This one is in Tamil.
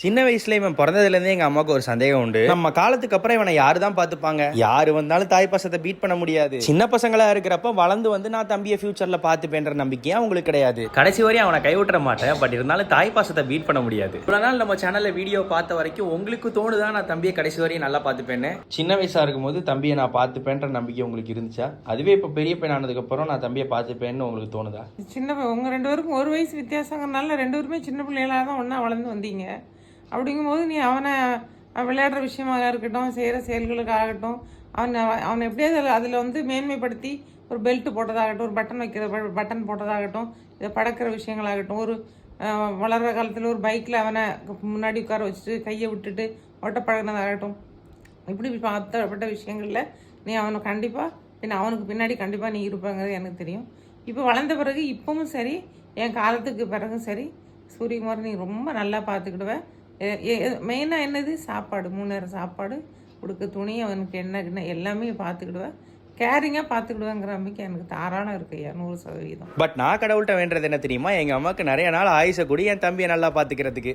சின்ன வயசுல இவன் பிறந்ததுலேருந்தே எங்கள் அம்மாவுக்கு ஒரு சந்தேகம் உண்டு. நம்ம காலத்துக்கு அப்புறம் இவனை யாரு தான் பார்த்துப்பாங்க? யாரு வந்தாலும் தாய் பாசத்தை பீட் பண்ண முடியாது. சின்ன பசங்களா இருக்கிறப்ப வளர்ந்து வந்து நான் தம்பியை ஃபியூச்சர்ல பார்த்துப்பேன்ற நம்பிக்கையா உங்களுக்கு கிடையாது. கடைசி வரையும் அவனை கைவிட்டுற மாட்டேன். பட் இருந்தாலும் தாய் பாசத்தை பீட் பண்ண முடியாது. இவ்வளவு நாள் நம்ம சேனல்ல வீடியோ பார்த்த வரைக்கும் உங்களுக்கு தோணுதான் நான் தம்பியை கடைசி வரையும் நல்லா பார்த்துப்பேன்னு? சின்ன வயசா இருக்கும்போது தம்பியை நான் பார்த்துப்பேன்ற நம்பிக்கை உங்களுக்கு இருந்துச்சா? அதுவே இப்போ பெரிய பையன் ஆனதுக்கு அப்புறம் நான் தம்பியை பார்த்துப்பேன்னு உங்களுக்கு தோணுதா? உங்க 2 பேருக்கும் 1 வயசு வித்தியாசங்கிறனால 2 பேருமே சின்ன பிள்ளைகளாக தான் ஒன்றா வளர்ந்து வந்தீங்க. அப்படிங்கும்போது நீ அவனை விளையாடுற விஷயமாக இருக்கட்டும், செய்கிற செயல்களுக்காகட்டும், அவனை எப்படியாவது அதில் வந்து மேன்மைப்படுத்தி ஒரு பெல்ட் போட்டதாகட்டும், ஒரு பட்டன் வைக்கிற பட்டன் போட்டதாகட்டும், இதை படக்கிற விஷயங்களாகட்டும், ஒரு வளர்கிற காலத்தில் ஒரு பைக்கில் அவனை முன்னாடி உட்கார வச்சுட்டு கையை விட்டுட்டு ஓட்ட பழகினதாகட்டும், இப்படி பலப்பட்ட விஷயங்களில் நீ அவனை கண்டிப்பாக அவனுக்கு பின்னாடி கண்டிப்பாக நீ இருப்பாங்கிறது எனக்கு தெரியும். இப்போ வளர்ந்த பிறகு இப்பவும் சரி, என் காலத்துக்கு பிறகும் சரி, சூரியகுமார் நீ ரொம்ப நல்லா பார்த்துக்கிடுவேன். மெயினாக என்னது சாப்பாடு, 3 நேரம் சாப்பாடு கொடுக்க, துணி, அவனுக்கு என்ன எல்லாமே பார்த்துக்கிடுவேன். கேரிங்காக பார்த்துக்கிடுவேங்கிற நம்பிக்கை எனக்கு தாராளம் இருக்கு 100%. பட் நான் கடவுள்கிட்ட வேண்டது என்ன தெரியுமா? எங்கள் அம்மாவுக்கு நிறைய நாள் ஆயுச கூடி என் தம்பியை நல்லா பார்த்துக்கிறதுக்கு.